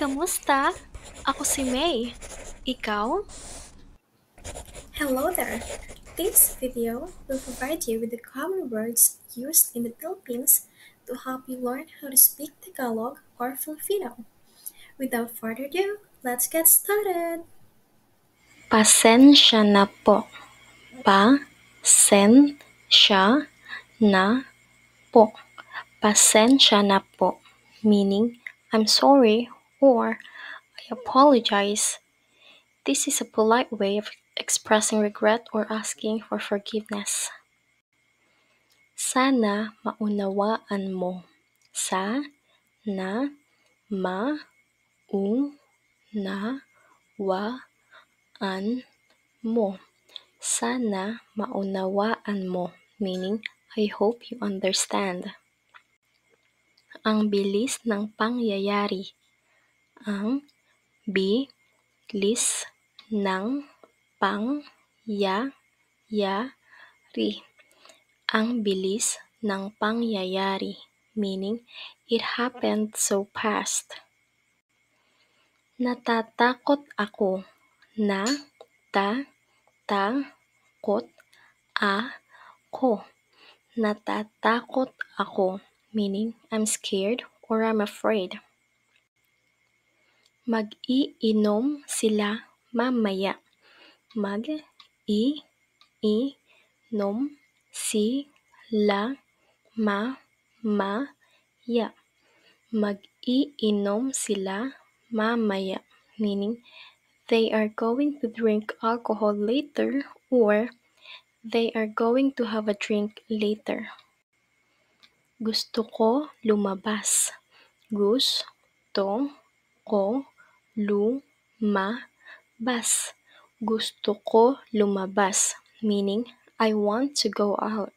Kamusta? Ako si May. Ikaw? Hello there! This video will provide you with the common words used in the Philippines to help you learn how to speak Tagalog or Filipino. Without further ado, let's get started! Pasensya na po. Pa-sen-sya na po. Pasensya na po, meaning I'm sorry or I apologize. This is a polite way of expressing regret or asking for forgiveness. Sana maunawaan mo. Sana maunawaan mo. Sana maunawaan mo, meaning I hope you understand. Ang bilis ng pangyayari. Ang bilis ng pangyayari. Ang bilis ng pangyayari, meaning it happened so fast. Natatakot ako. Natatakot ako. Natatakot ako, meaning I'm scared or I'm afraid. Mag-iinom sila mamaya. Mag-iinom sila mamaya. Mag-iinom sila mamaya, meaning they are going to drink alcohol later or they are going to have a drink later. Gusto ko lumabas. Gusto ko lumabas. Gusto ko lumabas, meaning I want to go out.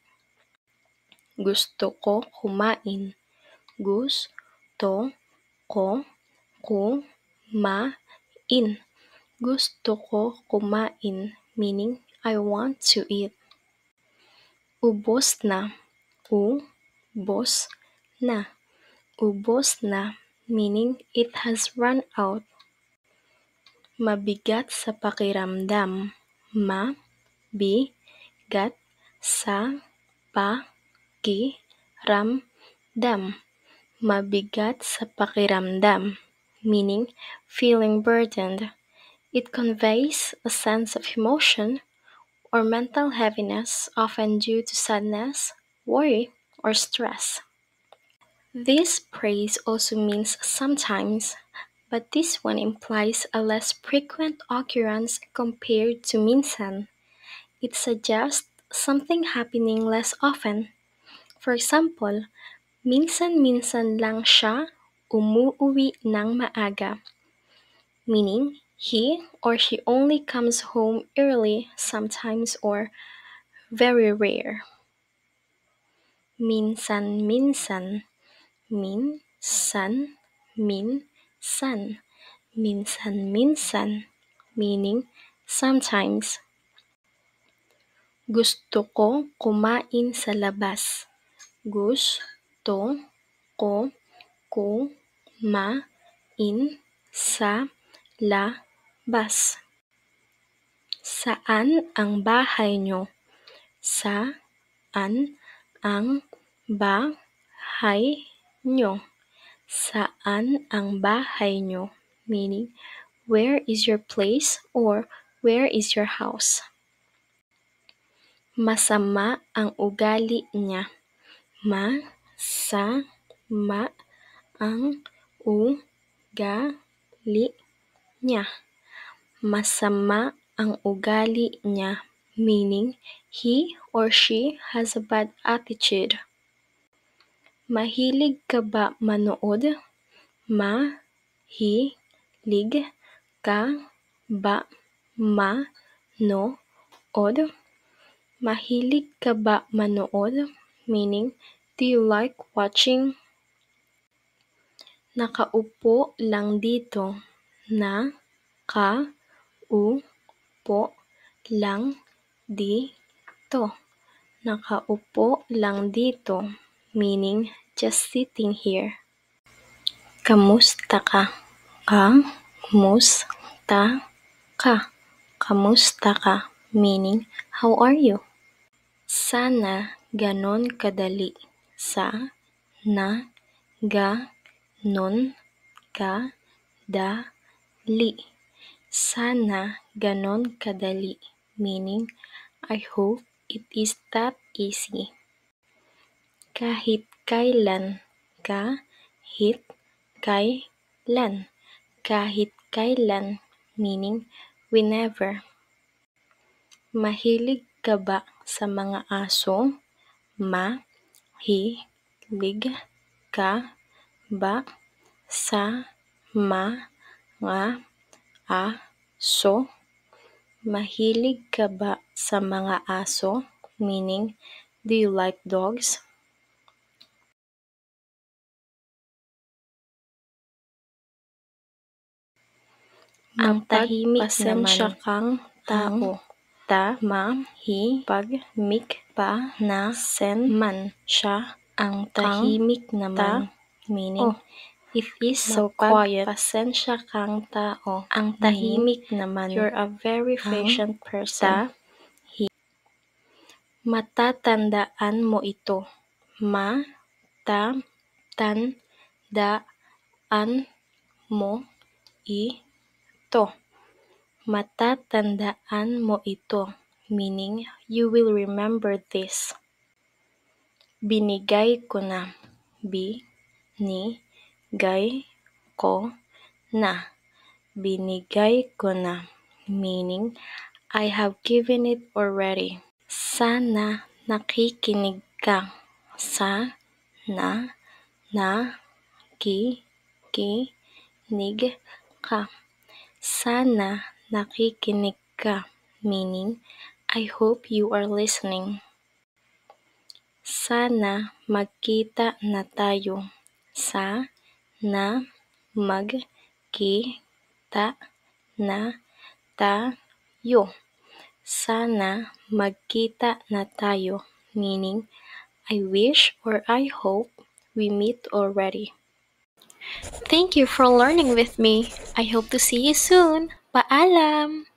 Gusto ko kumain. Gusto ko kumain. Gusto ko kumain, meaning I want to eat. Ubos na. Ubos na. Ubos na, meaning it has run out. Mabigat sa pakiramdam. Mabigat sa pakiramdam. Mabigat sa pakiramdam, meaning feeling burdened. It conveys a sense of emotion or mental heaviness, often due to sadness, worry, or stress. This phrase also means sometimes, but this one implies a less frequent occurrence compared to minsan. It suggests something happening less often. For example, minsan-minsan lang siya umuwi ng maaga, meaning he or she only comes home early sometimes or very rare. Minsan-minsan. Minsan-minsan. Minsan-minsan, meaning sometimes. Gusto ko kumain sa labas. Gusto ko kumain sa labas. Saan ang bahay nyo? Saan ang bahay nyo? Saan ang bahay nyo? Meaning, where is your place or where is your house? Masama ang ugali niya. Masama ang ugali niya. Masama ang ugali niya, meaning he or she has a bad attitude. Mahilig ka ba manood? Mahilig ka ba manood? Mahilig ka ba manood? Meaning, do you like watching? Nakaupo lang dito. Nakaupo lang dito. Nakaupo lang dito, meaning just sitting here. Kamusta ka? Kamusta ka? Kamusta ka? Meaning, how are you? Sana ganon kadali. Ganon kadali. Sana ganon kadali. Meaning, I hope it is that easy. Kahit kailan. Kahit kailan. Kahit kailan. Meaning, whenever. Mahilig ka ba sa mga aso? Mahilig ka ba sa mga aso? Mahilig ka ba sa mga aso? Meaning, do you like dogs? Ang tahimik naman kang tao. Pagmik pa na man siya ang tahimik naman. Meaning, it is so quiet. Pasensya kang tao. Ang tahimik naman. You're a very patient person. Matatandaan mo ito. Matatandaan mo ito. Matatandaan mo ito. Meaning, you will remember this. Binigay ko na. Binigay ko na. Binigay ko na. Meaning, I have given it already. Sana nakikinig ka. Sana nakikinig ka. Sana nakikinig ka. Meaning, I hope you are listening. Sana magkita na tayo. Sana magkita na tayo. Sana magkita na tayo. Meaning, I wish or I hope we meet already. Thank you for learning with me. I hope to see you soon. Paalam!